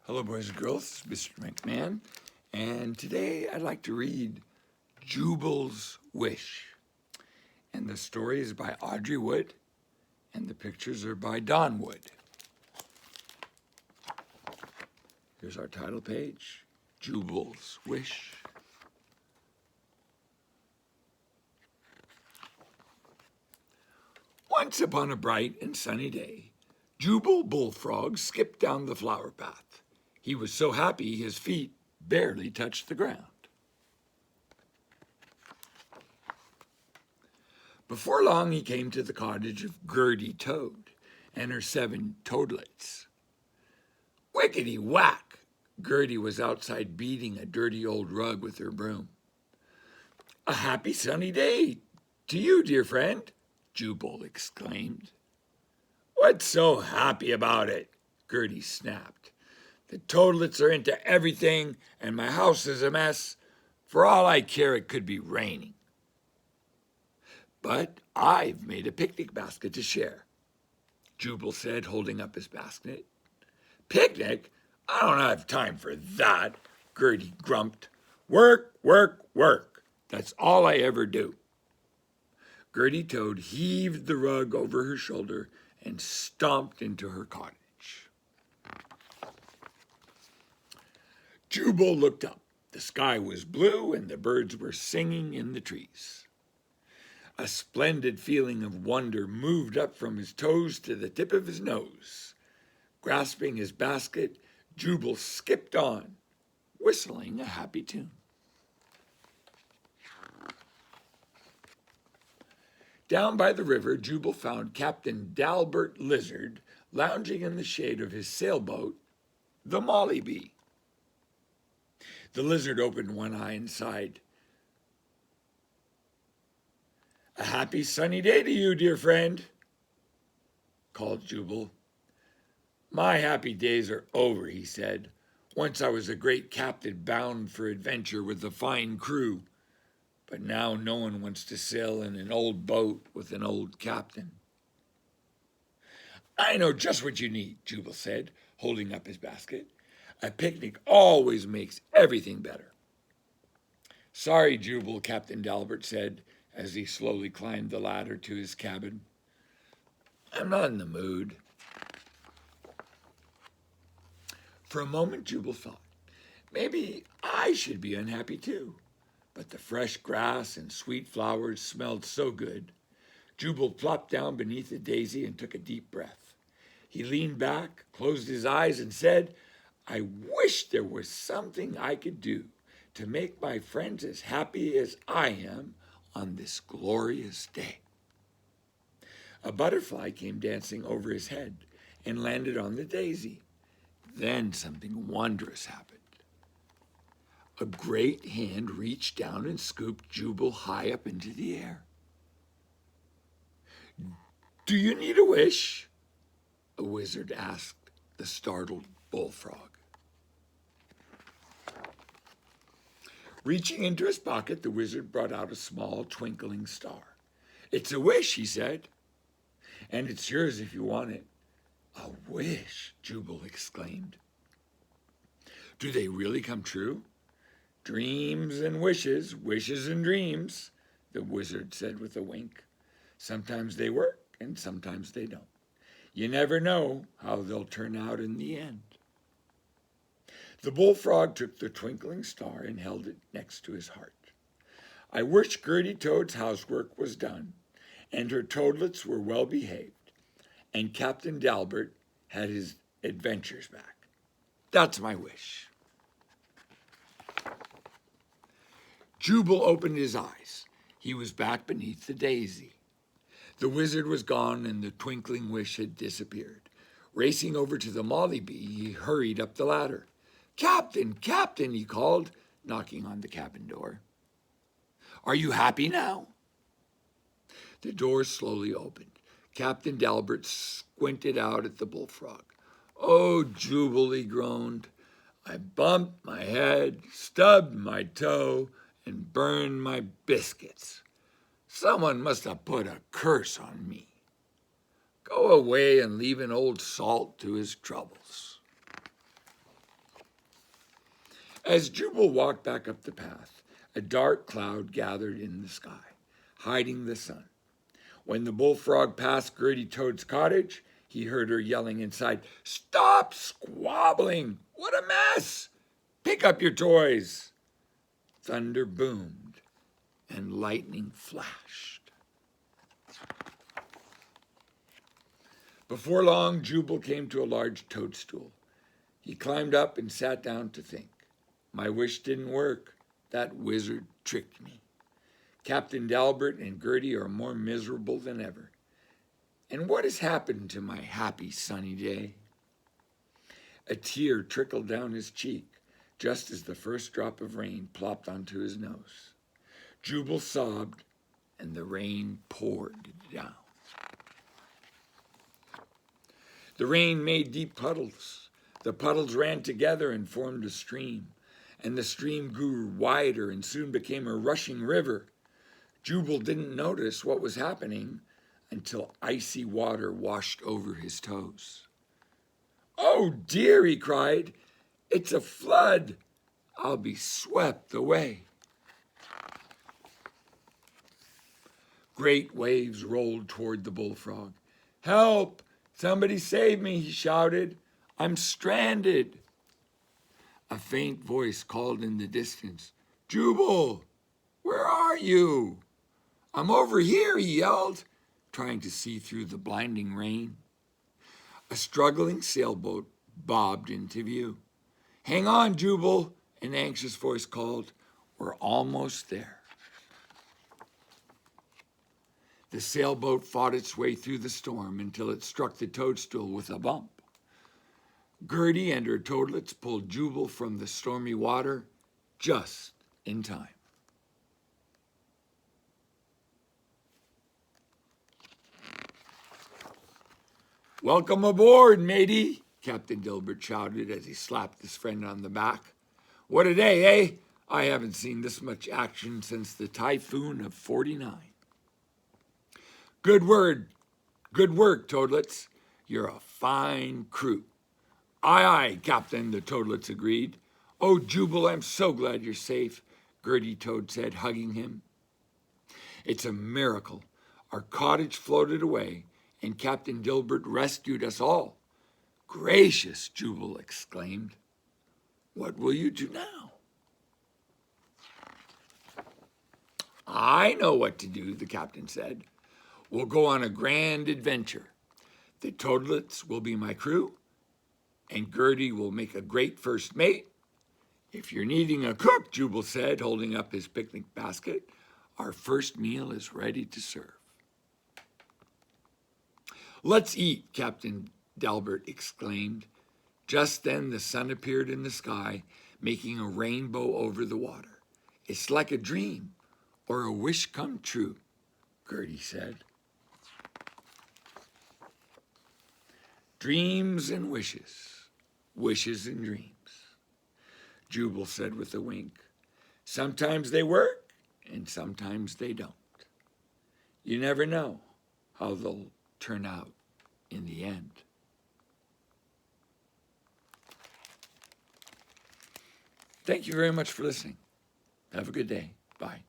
Hello, boys and girls. It's Mr. McMahon, and today I'd like to read Jubal's Wish. And the story is by Audrey Wood, and the pictures are by Don Wood. Here's our title page, Jubal's Wish. Once upon a bright and sunny day, Jubal Bullfrog skipped down the flower path. He was so happy his feet barely touched the ground. Before long he came to the cottage of Gertie Toad and her 7 toadlets. Wickety whack! Gertie was outside beating a dirty old rug with her broom. "A happy sunny day to you, dear friend," Jubal exclaimed. "What's so happy about it?" Gertie snapped. "The toadlets are into everything, and my house is a mess. For all I care, it could be raining. But I've made a picnic basket to share," Jubal said, holding up his basket. "Picnic? I don't have time for that," Gertie grumped. "Work, work, work. That's all I ever do." Gertie Toad heaved the rug over her shoulder and stomped into her cottage. Jubal looked up. The sky was blue and the birds were singing in the trees. A splendid feeling of wonder moved up from his toes to the tip of his nose. Grasping his basket, Jubal skipped on, whistling a happy tune. Down by the river, Jubal found Captain Dalbert Lizard lounging in the shade of his sailboat, the Molly Bee. The lizard opened one eye and sighed. "A happy sunny day to you, dear friend," called Jubal. "My happy days are over," he said. "Once I was a great captain bound for adventure with a fine crew, but now no one wants to sail in an old boat with an old captain." "I know just what you need," Jubal said, holding up his basket. "A picnic always makes everything better." "Sorry, Jubal," Captain Dalbert said as he slowly climbed the ladder to his cabin. "I'm not in the mood." For a moment, Jubal thought, maybe I should be unhappy too. But the fresh grass and sweet flowers smelled so good. Jubal plopped down beneath a daisy and took a deep breath. He leaned back, closed his eyes, and said, "I wish there was something I could do to make my friends as happy as I am on this glorious day." A butterfly came dancing over his head and landed on the daisy. Then something wondrous happened. A great hand reached down and scooped Jubal high up into the air. "Do you need a wish?" a wizard asked the startled bullfrog. Reaching into his pocket, the wizard brought out a small twinkling star. "It's a wish," he said, "and it's yours if you want it." "A wish!" Jubal exclaimed. "Do they really come true?" "Dreams and wishes, wishes and dreams," the wizard said with a wink. "Sometimes they work and sometimes they don't. You never know how they'll turn out in the end." The bullfrog took the twinkling star and held it next to his heart. "I wish Gertie Toad's housework was done, and her toadlets were well behaved, and Captain Dalbert had his adventures back. That's my wish." Jubal opened his eyes. He was back beneath the daisy. The wizard was gone and the twinkling wish had disappeared. Racing over to the Molly Bee, he hurried up the ladder. "Captain, Captain," he called, knocking on the cabin door. "Are you happy now?" The door slowly opened. Captain Dalbert squinted out at the bullfrog. "Oh, Jubal," he groaned. "I bumped my head, stubbed my toe, and burned my biscuits. Someone must have put a curse on me. Go away and leave an old salt to his troubles." As Jubal walked back up the path, a dark cloud gathered in the sky, hiding the sun. When the bullfrog passed Gertie Toad's cottage, he heard her yelling inside, "Stop squabbling! What a mess! Pick up your toys!" Thunder boomed and lightning flashed. Before long, Jubal came to a large toadstool. He climbed up and sat down to think. My wish didn't work. That wizard tricked me. Captain Dalbert and Gertie are more miserable than ever. And what has happened to my happy sunny day? A tear trickled down his cheek just as the first drop of rain plopped onto his nose. Jubal sobbed, and the rain poured down. The rain made deep puddles. The puddles ran together and formed a stream, and the stream grew wider and soon became a rushing river. Jubal didn't notice what was happening until icy water washed over his toes. "Oh dear," he cried, "it's a flood. I'll be swept away." Great waves rolled toward the bullfrog. "Help! Somebody save me," he shouted. "I'm stranded." A faint voice called in the distance, "Jubal, where are you?" "I'm over here," he yelled, trying to see through the blinding rain. A struggling sailboat bobbed into view. "Hang on, Jubal," an anxious voice called. "We're almost there." The sailboat fought its way through the storm until it struck the toadstool with a bump. Gertie and her toadlets pulled Jubal from the stormy water just in time. "Welcome aboard, matey," Captain Dilbert shouted as he slapped his friend on the back. "What a day, eh? I haven't seen this much action since the typhoon of '49. Good work, Toadlets. You're a fine crew." "Aye, aye, Captain," the Toadlets agreed. "Oh, Jubal, I'm so glad you're safe," Gertie Toad said, hugging him. "It's a miracle. Our cottage floated away, and Captain Dilbert rescued us all." "Gracious," Jubal exclaimed. "What will you do now?" "I know what to do," the captain said. "We'll go on a grand adventure. The Toadlets will be my crew, and Gertie will make a great first mate. If you're needing a cook," Jubal said, holding up his picnic basket, "our first meal is ready to serve." "Let's eat," Captain Dalbert exclaimed. Just then the sun appeared in the sky, making a rainbow over the water. "It's like a dream or a wish come true," Gertie said. "Dreams and wishes, wishes and dreams," Jubal said with a wink. "Sometimes they work and sometimes they don't. You never know how they'll turn out in the end." Thank you very much for listening. Have a good day. Bye.